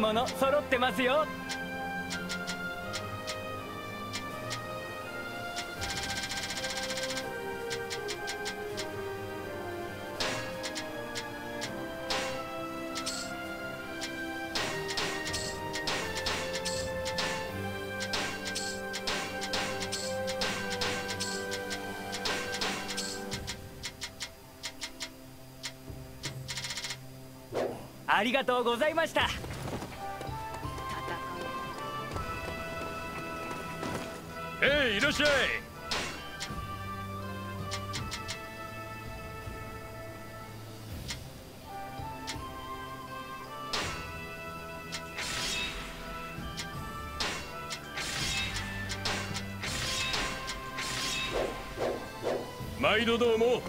もの揃ってますよ。ありがとうございました。いらっしゃい。毎度どうも。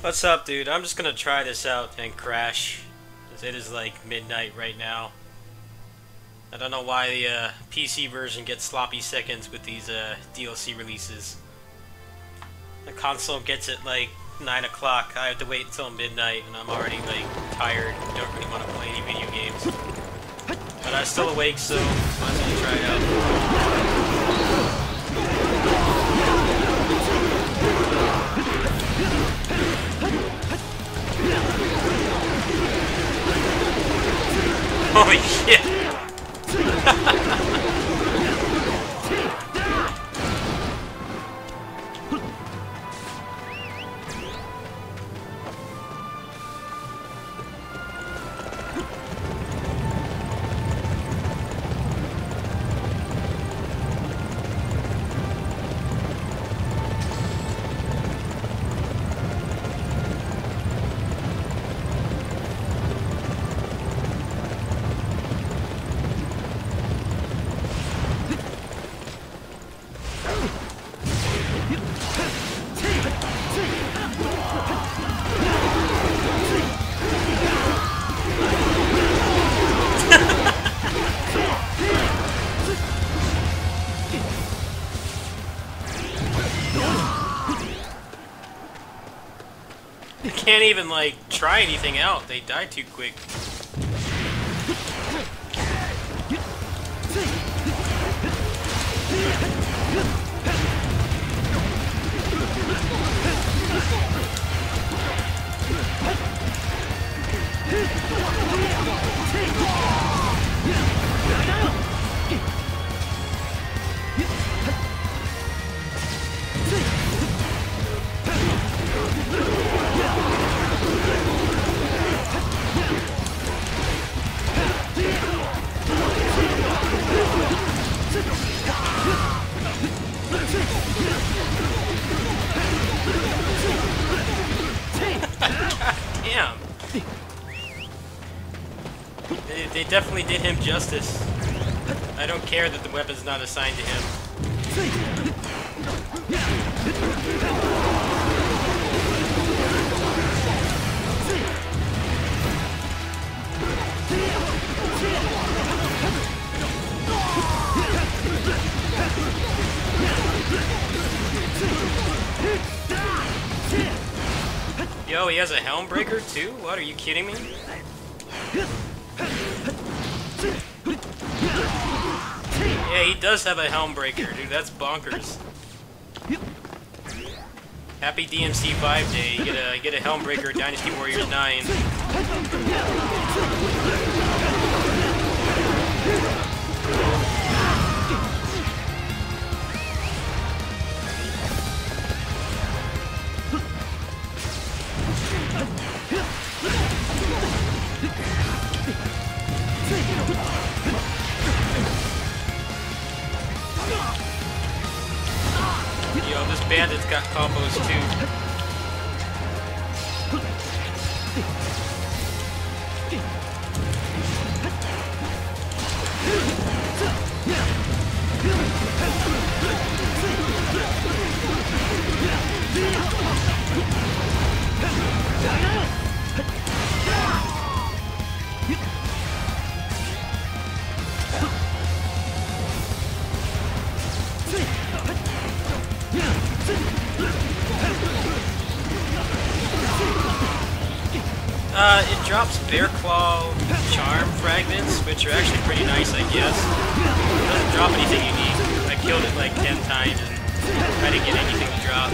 What's up, dude? I'm just gonna try this out and crash, because it is like midnight right now. I don't know why the PC version gets sloppy seconds with these DLC releases. The console gets it like 9 o'clock. I have to wait until midnight, and I'm already like tired. Don't really want to play any video games. But I'm still awake, so might as well try it out. Holy shit! Can't even like try anything out. They die too quick. Damn. They definitely did him justice. I don't care that the weapon's not assigned to him. Yo, he has a helm breaker too? What, are you kidding me? Yeah, he does have a helm breaker, dude. That's bonkers. Happy DMC 5 day. You get a helm breaker, Dynasty Warriors 9. Yo, this bandit's got combos too. It drops Bear Claw Charm fragments, which are actually pretty nice, I guess. It doesn't drop anything unique. I killed it like 10 times and I didn't get anything to drop.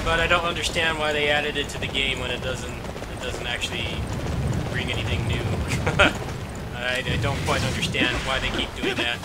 But I don't understand why they added it to the game when it doesn't actually bring anything new. I don't quite understand why they keep doing that.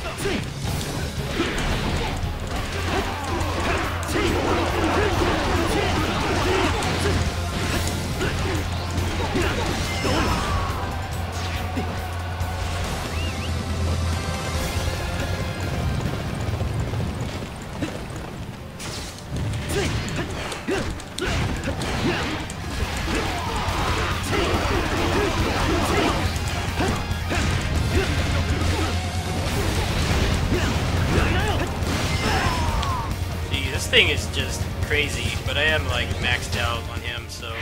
thing is just crazy, but I am like maxed out on him, so...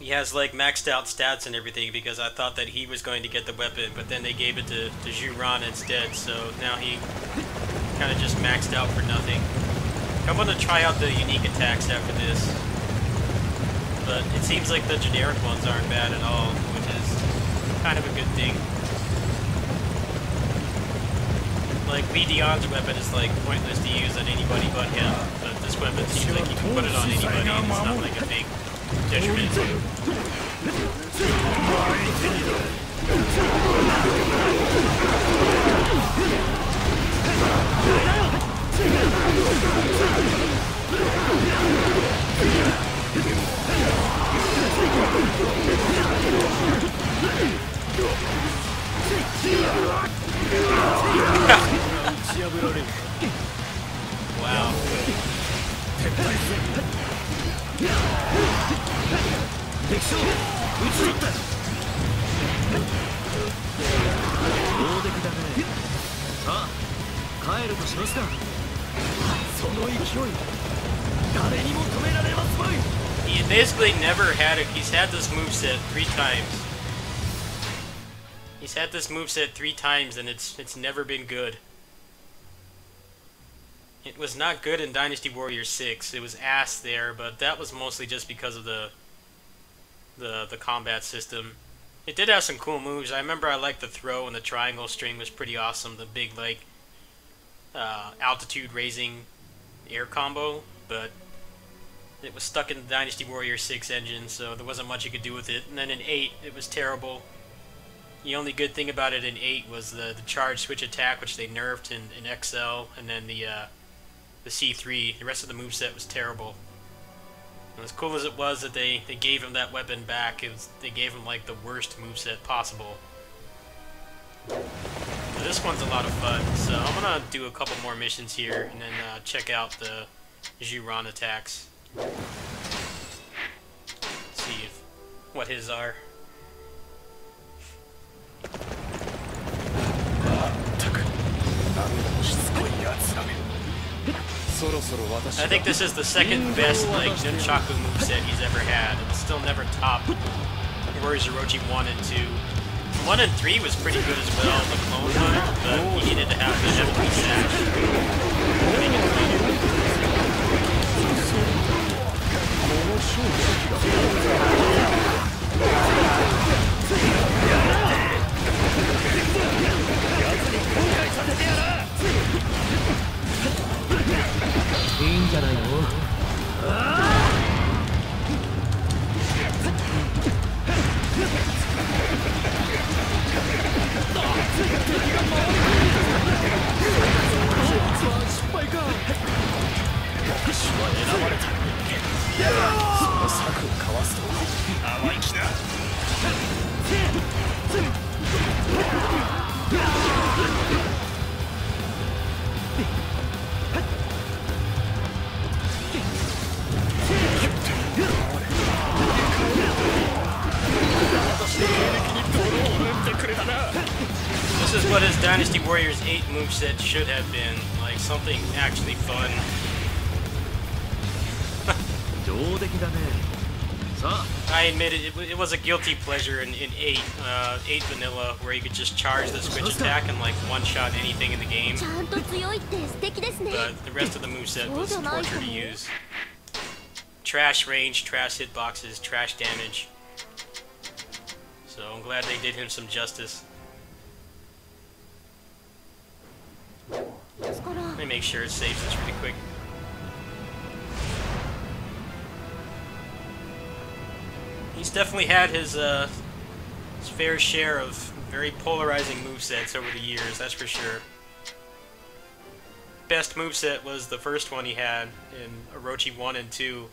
He has like maxed out stats and everything because I thought that he was going to get the weapon, but then they gave it to Juran instead, so now he kind of just maxed out for nothing. I'm going to try out the unique attacks after this, but it seems like the generic ones aren't bad at all, which is kind of a good thing. Like, Lee Dion's weapon is like pointless to use on anybody but him, but this weapon seems like you can put it on anybody and it's not like a big detriment. Wow. He basically never had it. He's had this moveset 3 times. He's had this moveset 3 times and it's never been good. It was not good in Dynasty Warriors 6. It was ass there, but that was mostly just because of the combat system. It did have some cool moves. I remember I liked the throw and the triangle string was pretty awesome. The big like altitude raising air combo, but it was stuck in the Dynasty Warriors 6 engine, so there wasn't much you could do with it. And then in 8, it was terrible. The only good thing about it in 8 was the charge switch attack, which they nerfed in XL, and then the C3. The rest of the moveset was terrible. And as cool as it was that they gave him that weapon back, they gave him like the worst moveset possible. But this one's a lot of fun, so I'm gonna do a couple more missions here, and then check out the Juran attacks. See what his are. I think this is the second best like nunchaku moveset he's ever had. It's still never topped Warriors Orochi 1 and 2. 1 and 3 was pretty good as well, the clone one, but he needed to have the heavily sash to make it fun. This is what his Dynasty Warriors 8 moveset should have been, like something actually fun. I admit it was a guilty pleasure in 8 vanilla, where you could just charge the switch attack and like one-shot anything in the game. But the rest of the moveset was torture to use. Trash range, trash hitboxes, trash damage. So I'm glad they did him some justice. Let me make sure it saves this really quick. He's definitely had his fair share of very polarizing movesets over the years, that's for sure. Best moveset was the first one he had in Orochi 1 and 2.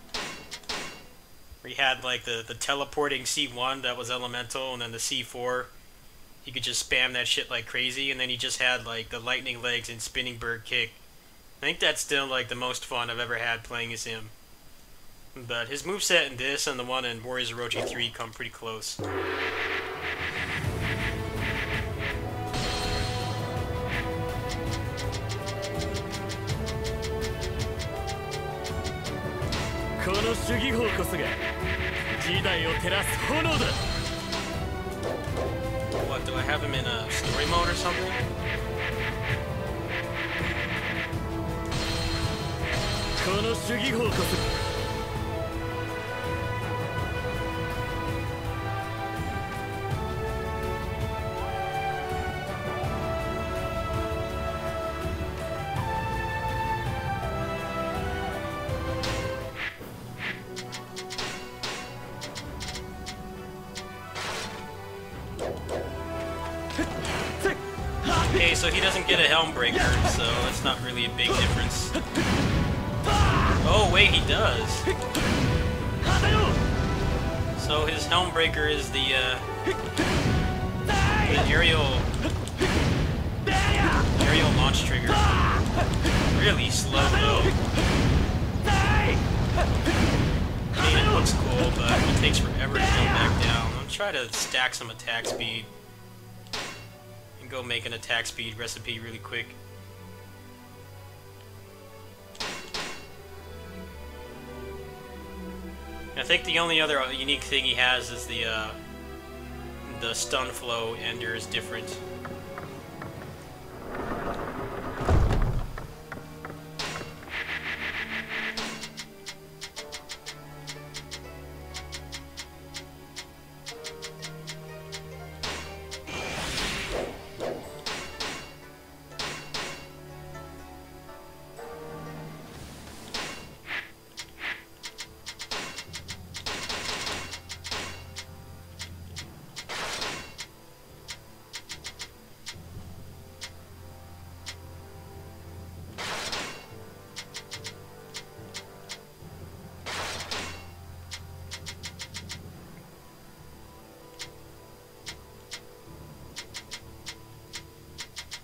Where he had like the teleporting C1 that was elemental, and then the C4. He could just spam that shit like crazy, and then he just had like the lightning legs and spinning bird kick. I think that's still like the most fun I've ever had playing as him. But his moveset in this and the one in Warriors Orochi 3 come pretty close. この主義法こそが時代を照らす炎だ。 What, do I have him in a story mode or something? この主義法こそ Okay, so he doesn't get a helm breaker, so that's not really a big difference. Oh, wait, he does. So his helm breaker is the aerial launch trigger. Really slow though. I mean, it looks cool, but it takes forever to come back down. I'm trying to stack some attack speed. Go make an attack speed recipe really quick. I think the only other unique thing he has is the stun flow ender is different.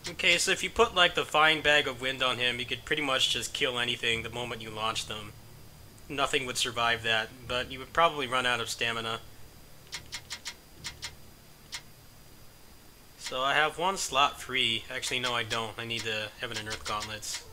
Okay, so if you put like the fine bag of wind on him, you could pretty much just kill anything the moment you launch them. Nothing would survive that, but you would probably run out of stamina. So I have one slot free. Actually, no I don't. I need the Heaven and Earth Gauntlets.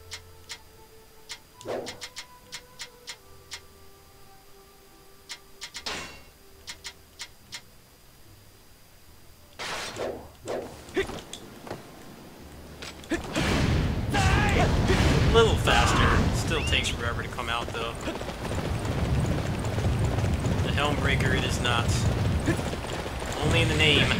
A little faster. Still takes forever to come out though. The Helmbreaker it is not. Only in the name.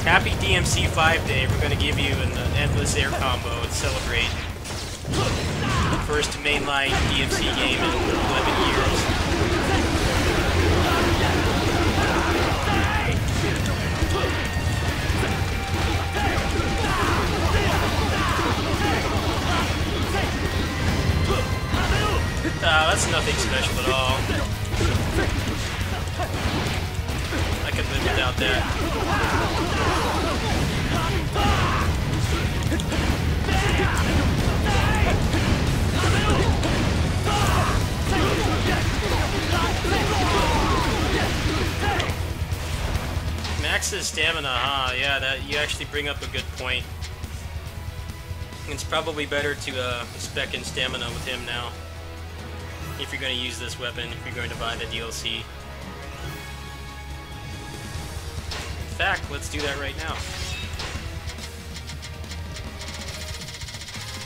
Happy DMC 5 Day, we're going to give you an endless air combo and celebrate. First mainline DMC game in 11 years. That's nothing special at all. I could live without that. Max's stamina, huh? Yeah, that you actually bring up a good point. It's probably better to spec in stamina with him now. If you're going to use this weapon, if you're going to buy the DLC. In fact, let's do that right now.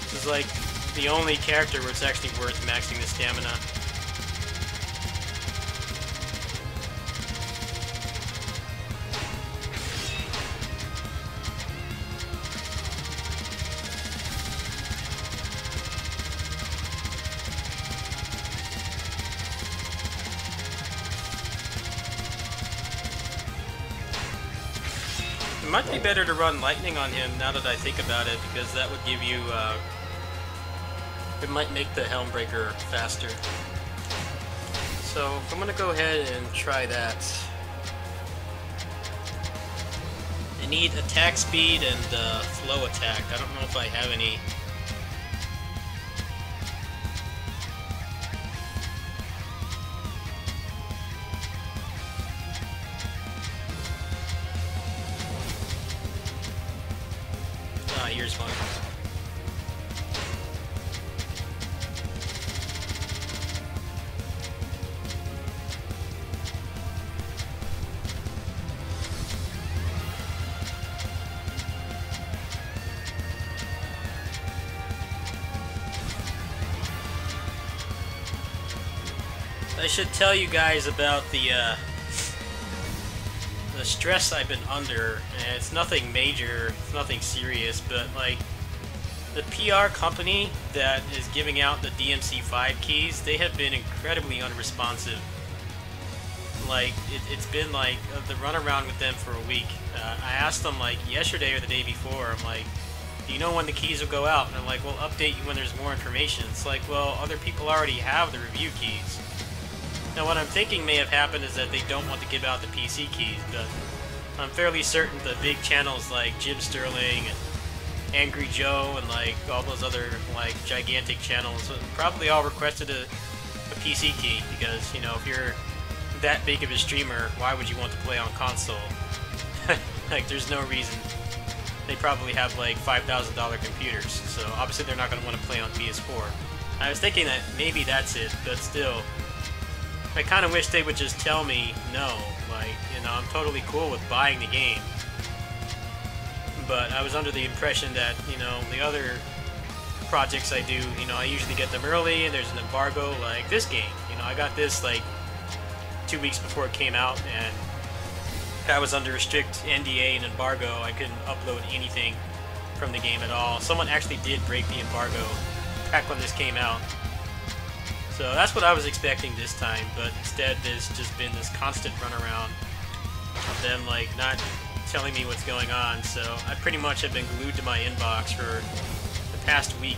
This is like the only character where it's actually worth maxing the stamina. It might be better to run lightning on him now that I think about it, because that would give you It might make the Helmbreaker faster. So I'm gonna go ahead and try that. I need attack speed and flow attack. I don't know if I have any. Ah, here's one. I should tell you guys about the stress I've been under, and it's nothing major, it's nothing serious, but like the PR company that is giving out the DMC5 keys, they have been incredibly unresponsive. Like it's been like the runaround with them for a week. I asked them like yesterday or the day before, I'm like, do you know when the keys will go out? And they're like, we'll update you when there's more information. It's like, well, other people already have the review keys. Now what I'm thinking may have happened is that they don't want to give out the PC keys, but I'm fairly certain the big channels like Jim Sterling and Angry Joe and like all those other like gigantic channels probably all requested a PC key, because, you know, if you're that big of a streamer, why would you want to play on console? Like, there's no reason. They probably have like $5,000 computers, so obviously they're not going to want to play on PS4. I was thinking that maybe that's it, but still, I kind of wish they would just tell me no. Like, you know, I'm totally cool with buying the game, but I was under the impression that, you know, the other projects I do, you know, I usually get them early and there's an embargo. Like this game, you know, I got this like 2 weeks before it came out, and I was under a strict NDA and embargo. I couldn't upload anything from the game at all. Someone actually did break the embargo back when this came out. So that's what I was expecting this time, but instead there's just been this constant runaround of them like not telling me what's going on. So I pretty much have been glued to my inbox for the past week.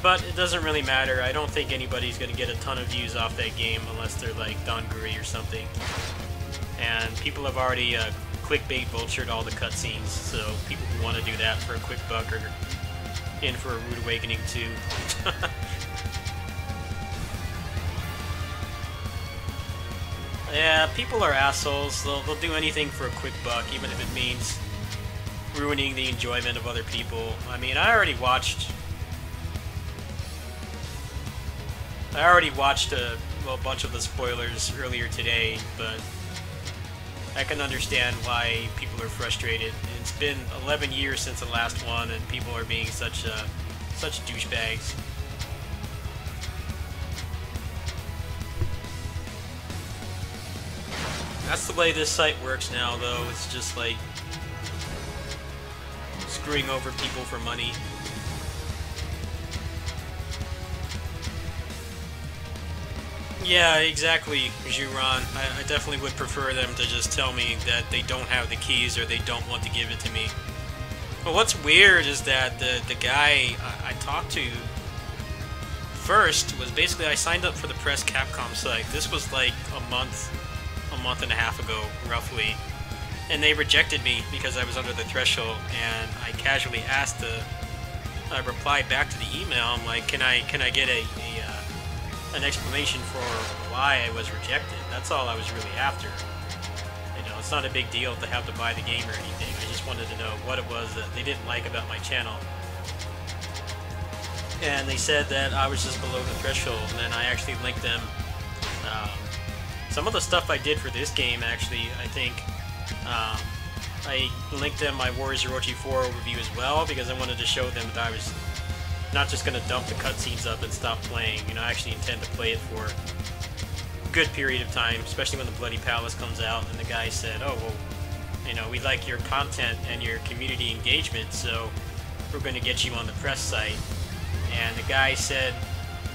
But it doesn't really matter. I don't think anybody's going to get a ton of views off that game unless they're like Don Guri or something. And people have already clickbait vultured all the cutscenes, so people who want to do that for a quick buck are in for a rude awakening too. Yeah, people are assholes. They'll do anything for a quick buck, even if it means ruining the enjoyment of other people. I mean, I already watched a bunch of the spoilers earlier today, but I can understand why people are frustrated. It's been 11 years since the last one, and people are being such douchebags. That's the way this site works now, though. It's just like screwing over people for money. Yeah, exactly, Juron. I definitely would prefer them to just tell me that they don't have the keys or they don't want to give it to me. But what's weird is that the guy I talked to first was basically, I signed up for the Press Capcom site. This was like a month and a half ago, roughly. And they rejected me because I was under the threshold, and I casually asked I replied back to the email. I'm like, can I get an explanation for why I was rejected? That's all I was really after. You know, it's not a big deal to have to buy the game or anything. I just wanted to know what it was that they didn't like about my channel. And they said that I was just below the threshold, and then I actually linked them. Some of the stuff I did for this game, actually, I think, I linked them my Warriors Orochi 4 overview as well, because I wanted to show them that I was not just going to dump the cutscenes up and stop playing. You know, I actually intend to play it for a good period of time, especially when the Bloody Palace comes out. And the guy said, oh, well, you know, we like your content and your community engagement, so we're going to get you on the press site. And the guy said,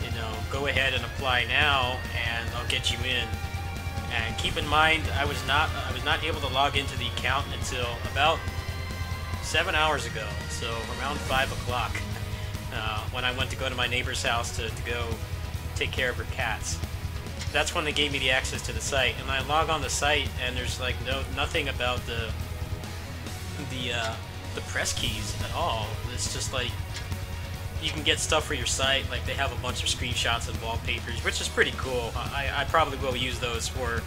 you know, go ahead and apply now, and I'll get you in. And keep in mind, I was not able to log into the account until about 7 hours ago, so around 5 o'clock. when I went to go to my neighbor's house to go take care of her cats. That's when they gave me the access to the site, and I log on the site, and there's like nothing about the press keys at all. It's just like you can get stuff for your site, like they have a bunch of screenshots and wallpapers, which is pretty cool. I probably will use those for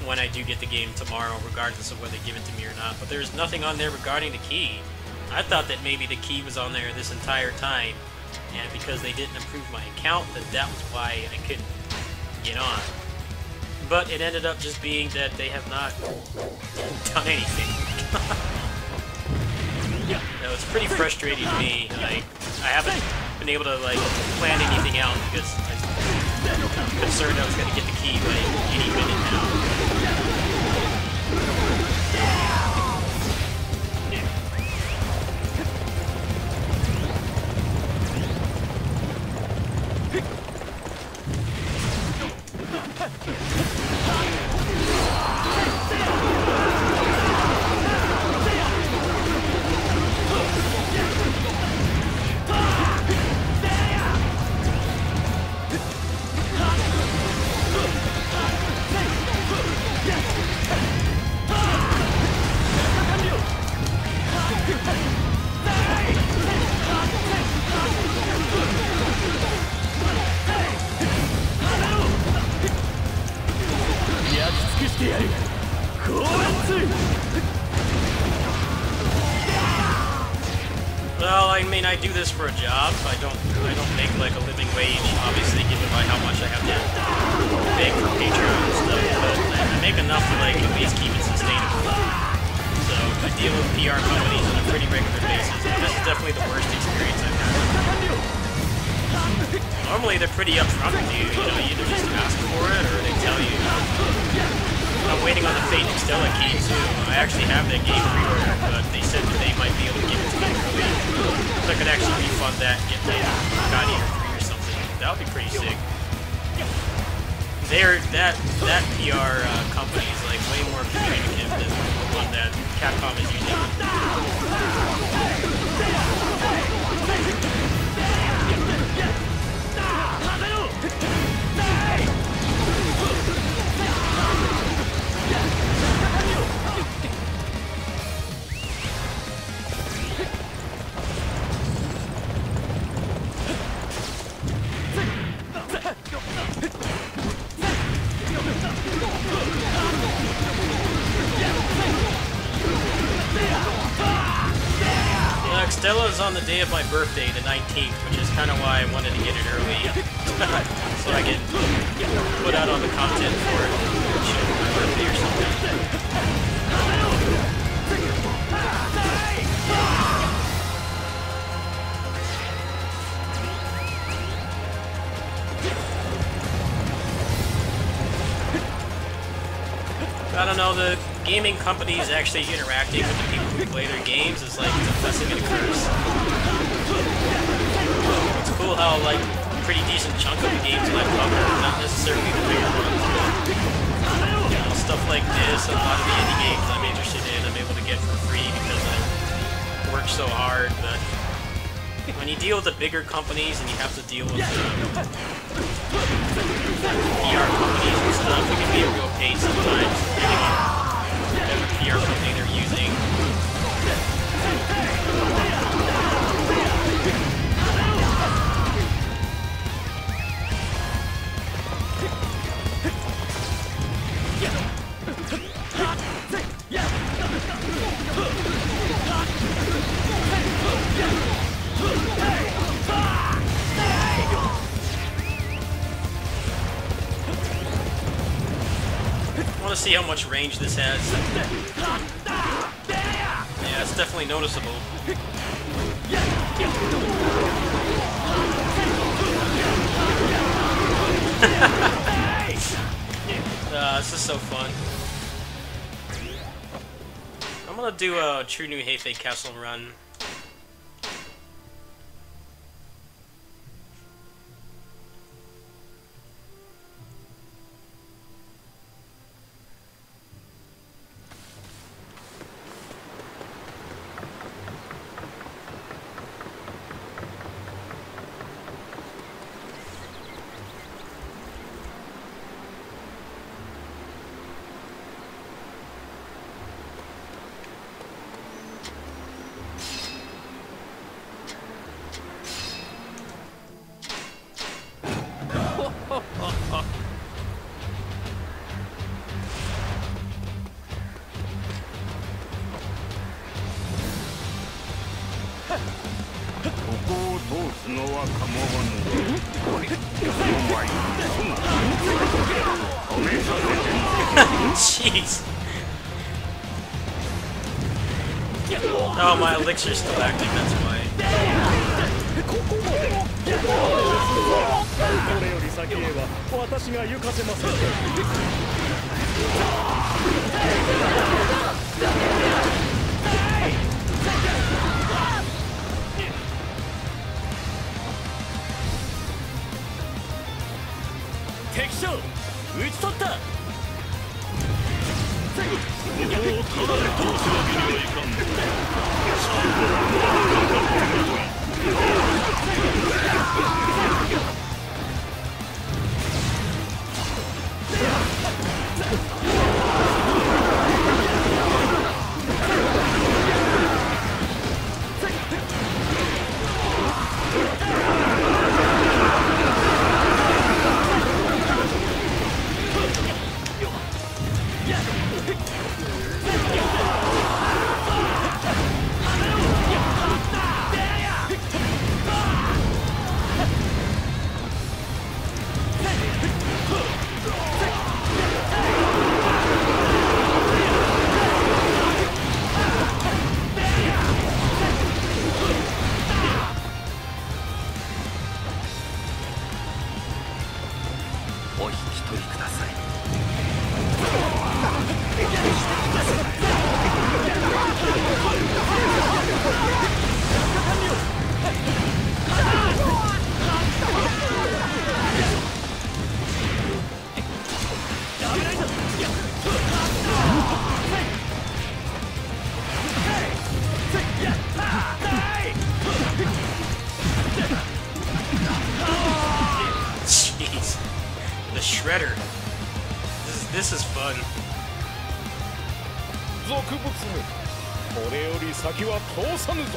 when I do get the game tomorrow, regardless of whether they give it to me or not. But there's nothing on there regarding the key. I thought that maybe the key was on there this entire time, and because they didn't approve my account, that was why I couldn't get on. But it ended up just being that they have not done anything. No, it's pretty frustrating to me. Like, I haven't been able to like plan anything out because I'm concerned I was going to get the key like any minute now. Well, I mean, I do this for a job. I don't make like a living wage, obviously, given by how much I have to beg for Patreon and stuff. But I make enough to like at least keep it sustainable. So I deal with PR companies on a pretty regular basis. But this is definitely the worst experience I've had. Normally, they're pretty upfront with you. You know, you either just ask for it or they tell you. I'm waiting on the Fate Stella key too. I actually have that game pre-ordered, but they said that they might be able to give it to me early. So I could actually refund that and get like God Eater 3 or something. That would be pretty sick. That PR company is like way more communicative than the one that Capcom is using. Stella's on the day of my birthday, the 19th, which is kind of why I wanted to get it early, so I can put out all the content for it, my birthday or something. I don't know, the gaming companies actually interacting with the people who play their games is like a blessing and a curse. It's cool how like a pretty decent chunk of the games that I cover, not necessarily the bigger ones, but you know, stuff like this and a lot of the indie games I'm interested in, I'm able to get for free because I work so hard. But when you deal with the bigger companies and you have to deal with PR companies and stuff, it can be a real pain sometimes, depending on whatever PR company they're using. I want to see how much range this has. Yeah, it's definitely noticeable. This is so fun. I'm gonna do a True New Heifei Castle run. Jeez. Oh, my elixir's still active, that's why. これより先へは私が行かせません。敵将討ち取った。ここをただで通すわけにはいかん。Jeez. The shredder. This is fun. 俗物め、これより先は通さぬぞ。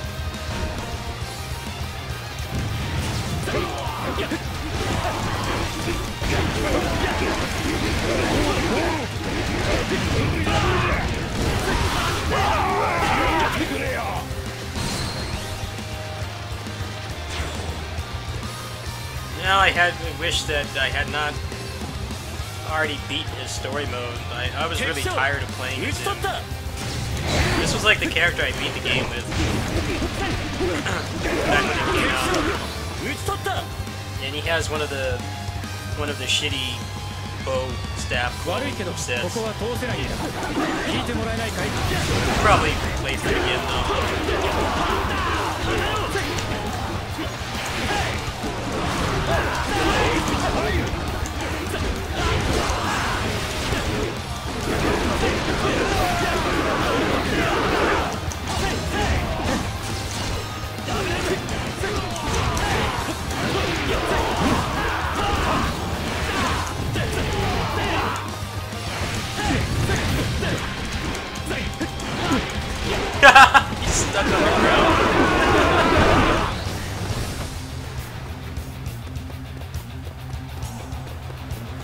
Now I wish that I had not already beaten his story mode. I was really tired of playing as him. This was like the character I beat the game with. Back when it came out. And he has one of the shitty bow staff sets. Probably play through again though. He's stuck on the ground.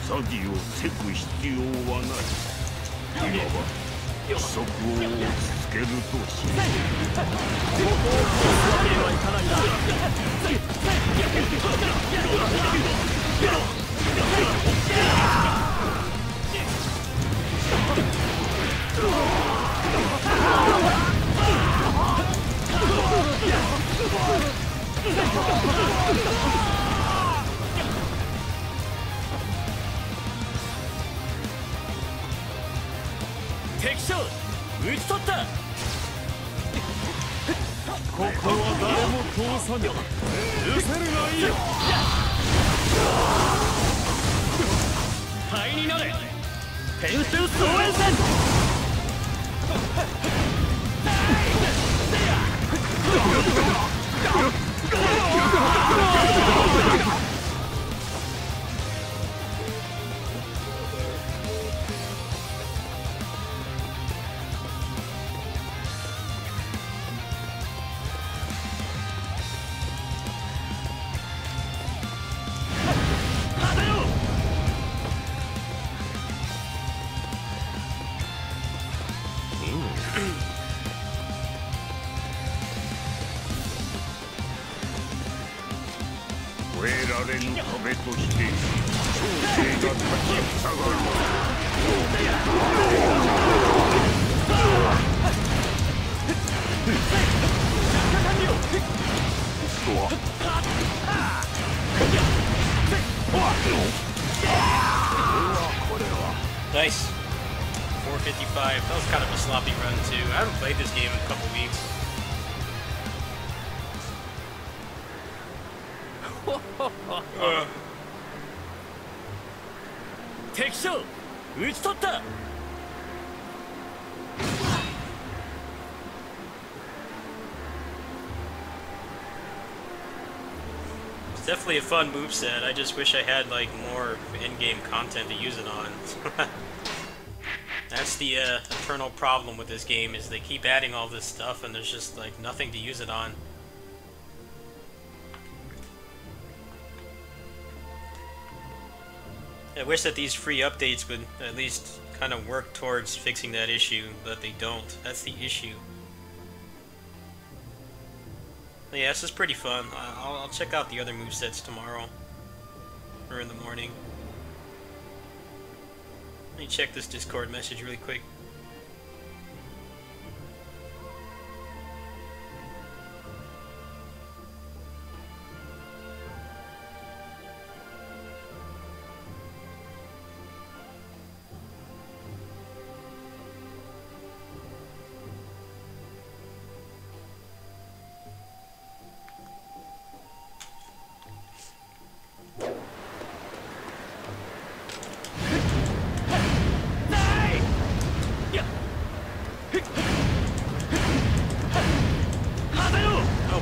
詐欺をせく必要はない。今は規則を落ち着けるとし。ここを通すわけにはいかないな。敵将討ち取った。ここは誰も通さぬ。許せるがいい。灰になれ。天守総援戦。越えられぬ壁として長生が立ちふさがる。Nice. 455. That was kind of a sloppy run too. I haven't played this game in a couple weeks. 敵将討ち取った。 It's definitely a fun moveset. I just wish I had like more in-game content to use it on. That's the eternal problem with this game, is they keep adding all this stuff and there's just like nothing to use it on. I wish that these free updates would at least kind of work towards fixing that issue, but they don't. That's the issue. But yeah, this is pretty fun. I'll check out the other movesets tomorrow. Or in the morning. Let me check this Discord message really quick.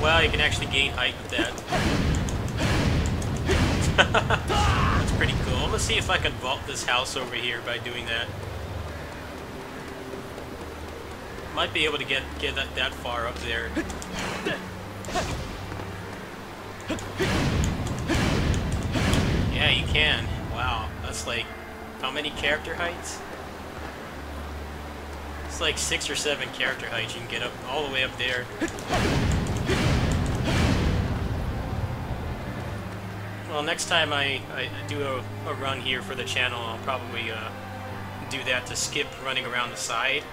Wow, you can actually gain height with that. That's pretty cool. I'm gonna see if I can vault this house over here by doing that. Might be able to get that far up there. Yeah, you can. Wow, that's like how many character heights? It's like 6 or 7 character heights. You can get up all the way up there. Well, next time I do a run here for the channel, I'll probably do that to skip running around the side.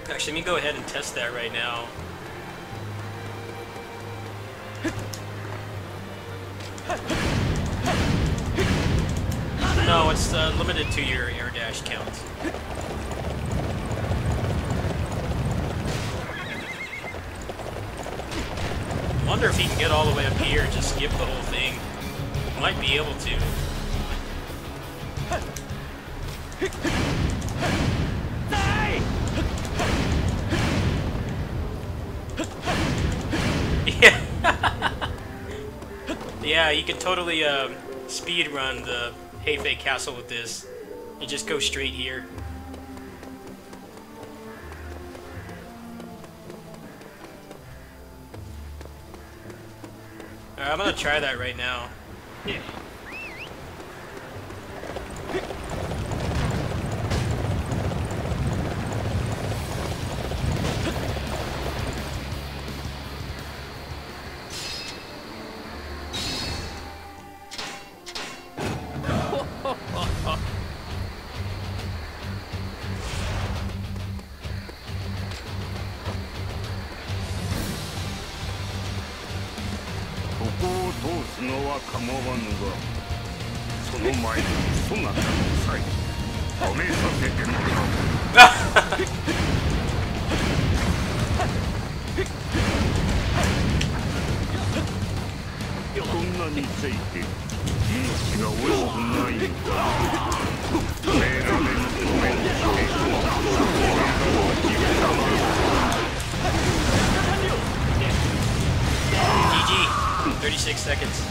Actually, let me go ahead and test that right now. No, it's limited to your air dash count. I wonder if he can get all the way up here and just skip the whole thing. Might be able to. Yeah. Yeah, you can totally speed run the Heifei Castle with this. You just go straight here. Alright, I'm gonna try that right now. Yeah. GG. 36 seconds.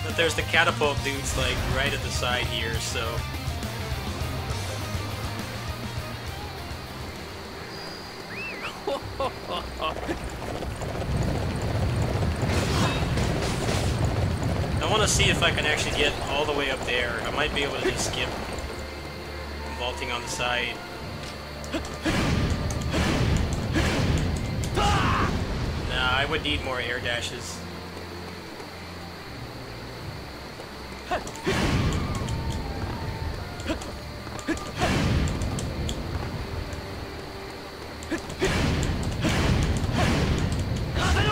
But there's the catapult dudes like right at the side here, so I want to see if I can actually get all the way up there. I might be able to just skip vaulting on the side. I would need more air dashes.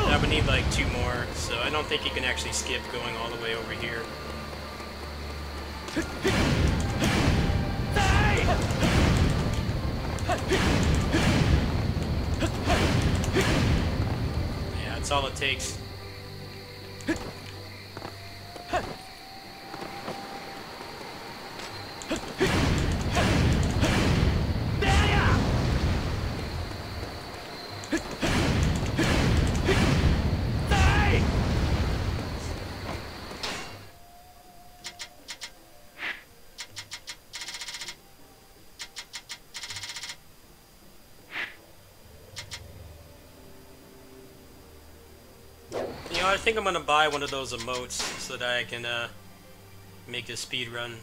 I would need like 2 more, so I don't think you can actually skip going all the way over here. Yeah, that's all it takes. I think I'm gonna buy one of those emotes so that I can make a speed run.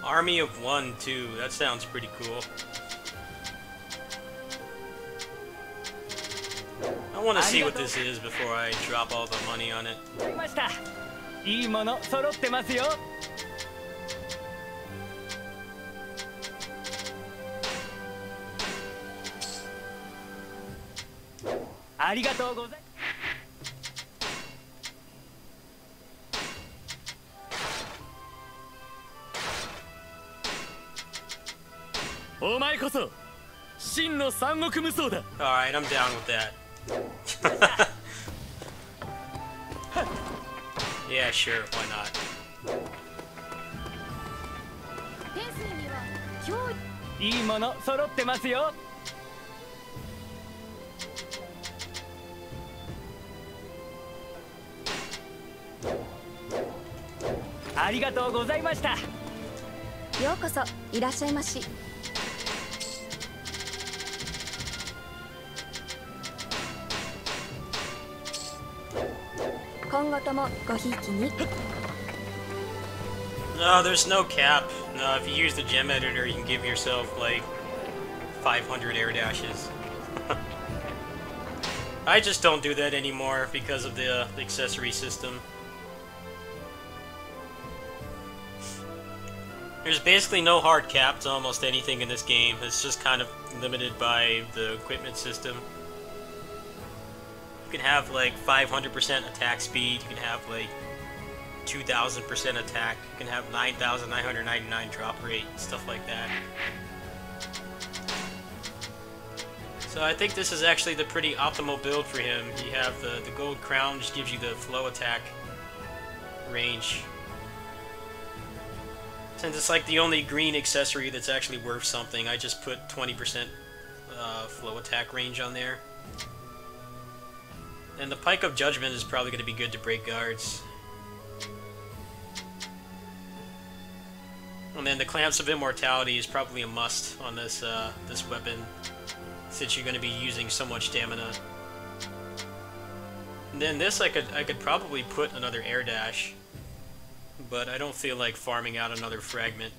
Army of 1, too. That sounds pretty cool. I want to see what this is before I drop all the money on it. Alright, I'm down with that. Yeah, sure, why not? No, there's no cap. No, if you use the gem editor, you can give yourself like 500 air dashes. I just don't do that anymore because of the accessory system. There's basically no hard cap to almost anything in this game. It's just kind of limited by the equipment system. You can have like 500% attack speed, you can have like 2000% attack, you can have 9,999 drop rate, stuff like that. So I think this is actually the pretty optimal build for him. You have the gold crown, just gives you the flow attack range. Since it's like the only green accessory that's actually worth something, I just put 20% flow attack range on there. And the Pike of Judgment is probably going to be good to break guards. And then the Clamps of Immortality is probably a must on this this weapon, since you're going to be using so much stamina. And then this I could probably put another air dash, but I don't feel like farming out another fragment.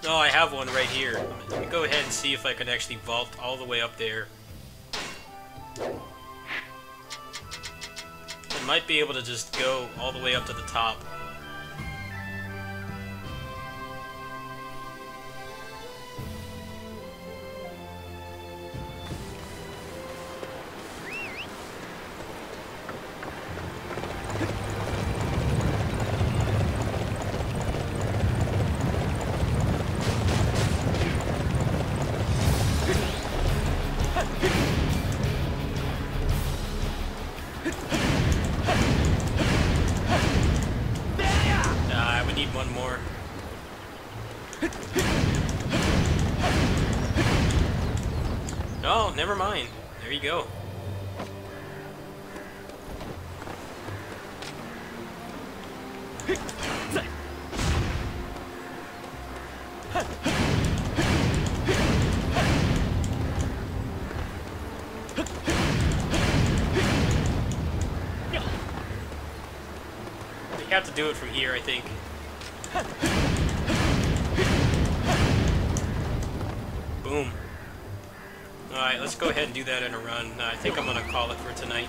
Oh, I have one right here. Let me go ahead and see if I can actually vault all the way up there. I might be able to just go all the way up to the top. Oh, never mind. There you go. You have to do it from here, I think. Boom. Alright, let's go ahead and do that in a run. I think I'm gonna call it for tonight.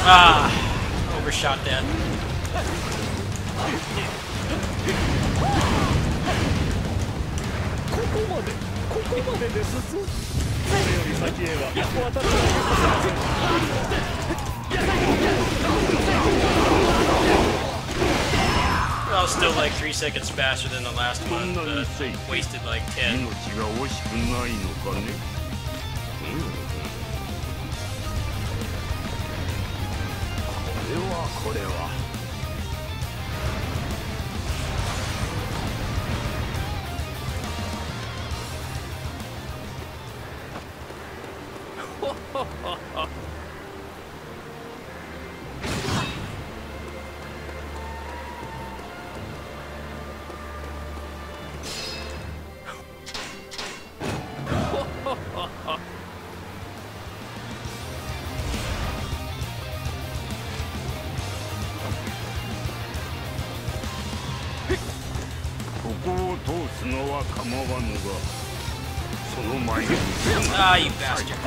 Ah, overshot that. I was still like 3 seconds faster than the last one, but wasted like 10. Ah, you bastard.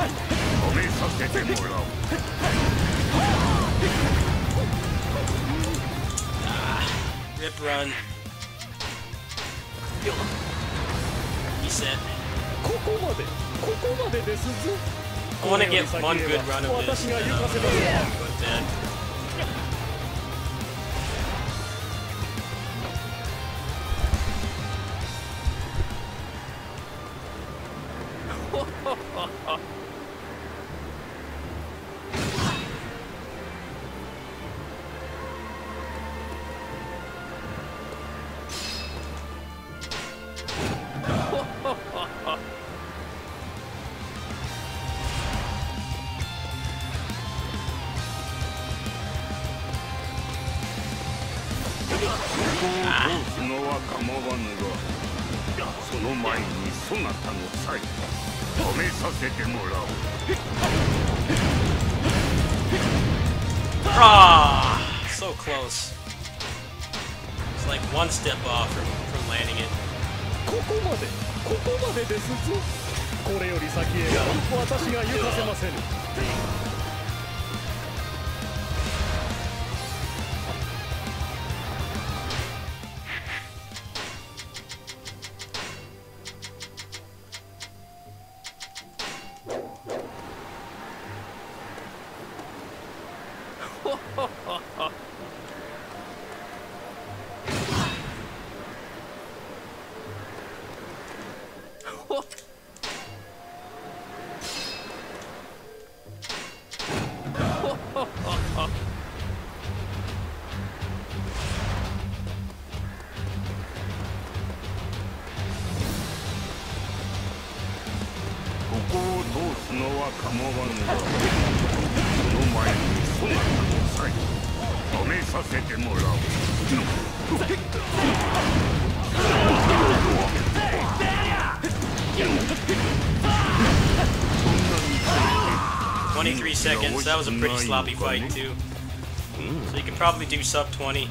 Rip run. Reset. I want to get one good run of this, and then I'm going to go to bed. Ah, so close. It's like one step off from landing it. Seconds. That was a pretty sloppy fight too. So you can probably do sub 20.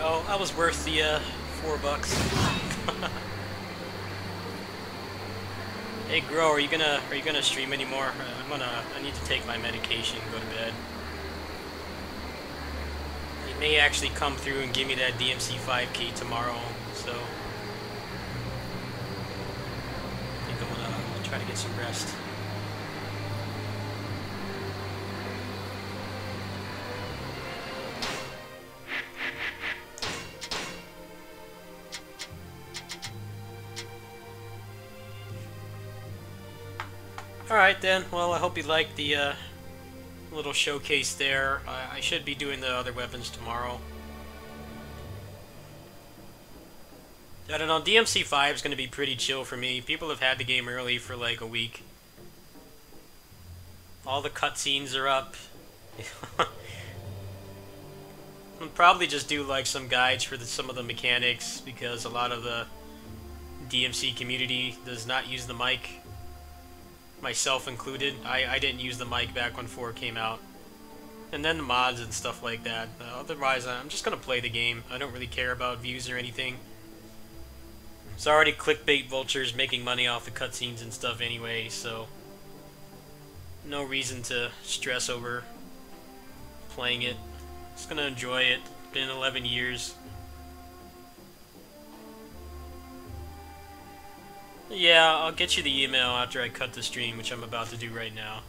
Oh, that was worth the $4. Hey, Grow, are you gonna stream anymore? I need to take my medication and go to bed. It may actually come through and give me that DMC 5 key tomorrow, so I think I'm gonna try to get some rest. Alright then, well I hope you liked the little showcase there. I should be doing the other weapons tomorrow. I don't know, DMC 5 is going to be pretty chill for me. People have had the game early for like a week. All the cutscenes are up. I'll probably just do like some guides for some of the mechanics, because a lot of the DMC community does not use the mic. Myself included. I didn't use the mic back when 4 came out. And then the mods and stuff like that. Otherwise, I'm just gonna play the game. I don't really care about views or anything. It's already clickbait vultures making money off the cutscenes and stuff anyway, so no reason to stress over playing it. Just gonna enjoy it. Been 11 years. Yeah, I'll get you the email after I cut the stream, which I'm about to do right now.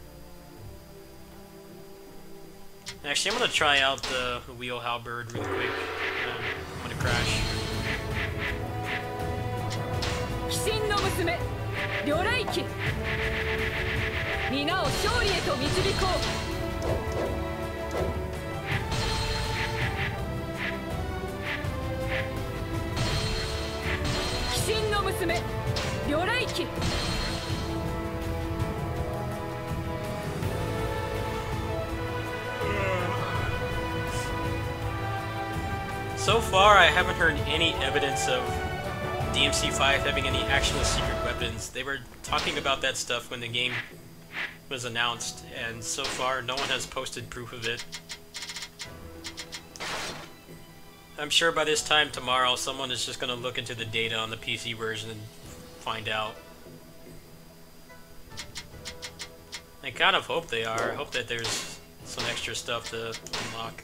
Actually, I'm gonna try out the wheel halberd really quick. I'm gonna crash. 鬼神の娘、如来機。皆を勝利へと導こう。鬼神の娘。如来機。So far, I haven't heard any evidence of DMC 5 having any actual secret weapons. They were talking about that stuff when the game was announced, and so far, no one has posted proof of it. I'm sure by this time tomorrow, someone is just going to look into the data on the PC version and find out. I kind of hope they are. I hope that there's some extra stuff to unlock.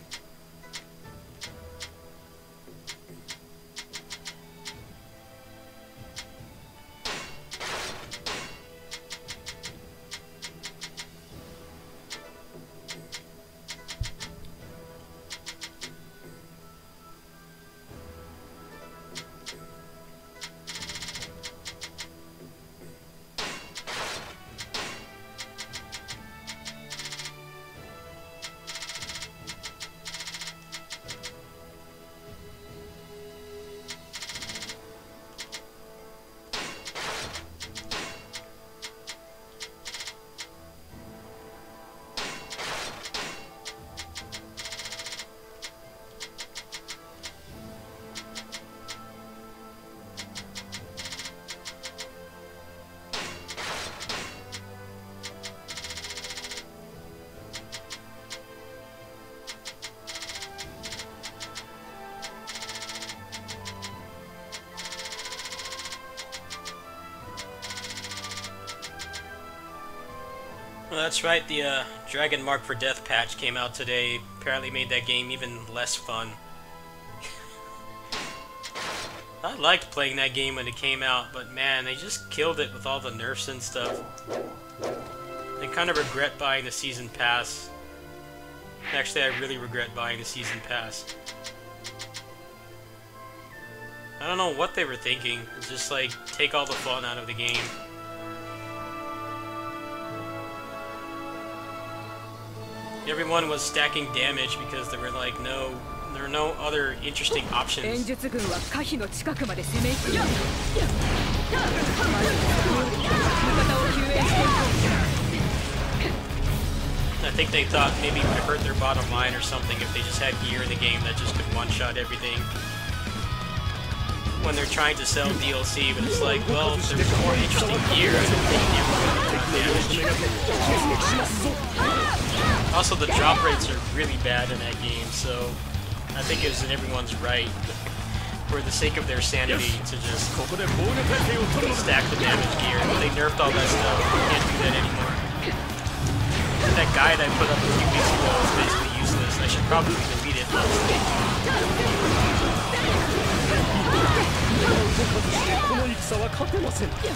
Well, that's right, the Dragon Mark for Death patch came out today. Apparently made that game even less fun. I liked playing that game when it came out, but man, they just killed it with all the nerfs and stuff. I kind of regret buying the Season Pass. Actually, I really regret buying the Season Pass. I don't know what they were thinking. Just like, take all the fun out of the game. Everyone was stacking damage because there were like there were no other interesting options. I think they thought maybe it would hurt their bottom line or something if they just had gear in the game that just could one-shot everything when they're trying to sell DLC, but it's like, well, if there's more interesting gear, I don't think everyone would damage. Also, the drop rates are really bad in that game, so I think it was in everyone's right for the sake of their sanity to just ここで防御体勢を取るのだ stack the damage gear. They nerfed all that stuff. You can't do that anymore. That guide I put up a few weeks ago is basically useless. I should probably delete it. この戦は勝てません敵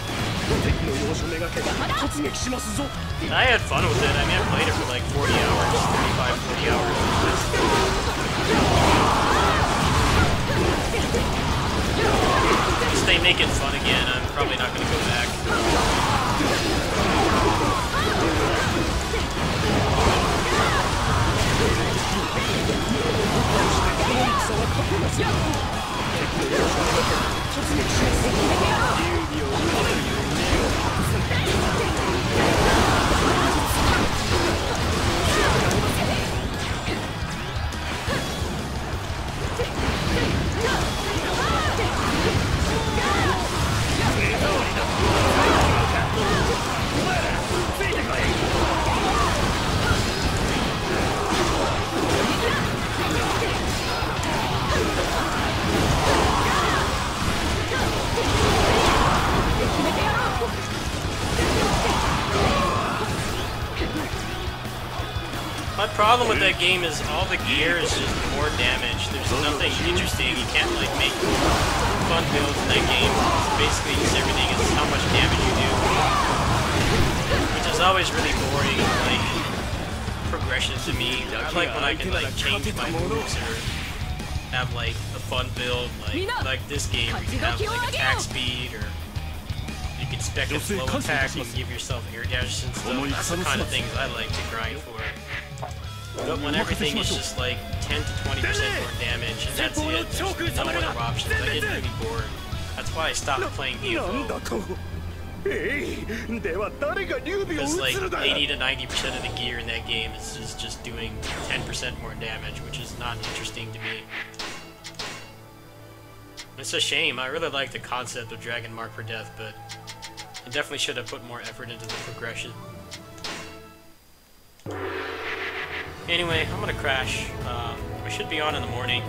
の要所めがけ突撃しますぞ I had fun with it. I mean, I played it for like 40 hours, 35, 40 hours. Once they make it fun again, I'm probably not going to go back. My problem with that game is all the gear is just more damage. There's nothing interesting. You can't like make fun builds in that game. Basically, just everything is how much damage you do, which is always really boring. Like progression to me. I like when I can like change my moves or have like a fun build, like this game where you can have like attack speed or you can spec a slow attack and give yourself air dashes and stuff. That's the kind of things I like to grind for. But when everything is just like 10 to 20% more damage and that's it, there's no other options, I get really bored. That's why I stopped playing DFO. Because like 80 to 90% of the gear in that game is just doing 10% more damage, which is not interesting to me. It's a shame. I really like the concept of Dragon Mark for Death, but I definitely should have put more effort into the progression. Anyway, I'm gonna crash. I should be on in the morning.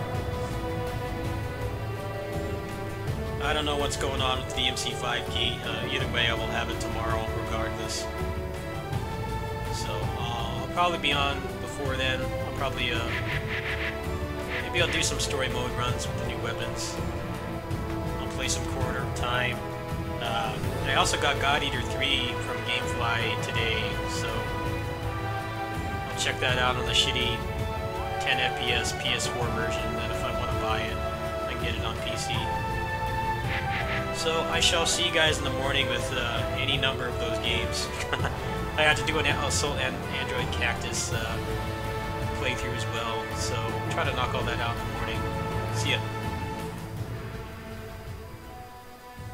I don't know what's going on with the DMC5 key. Either way, I will have it tomorrow, regardless. So I'll probably be on before then. I'll probably maybe I'll do some story mode runs with the new weapons. I'll play some Quarter of Time. I also got God Eater 3 from GameFly today, so I'll check that out on the shitty 10 FPS PS4 version, and if I want to buy it, I can get it on PC. So I shall see you guys in the morning with any number of those games. I had to do an Assault and Android Cactus playthrough as well, so try to knock all that out in the morning. See ya.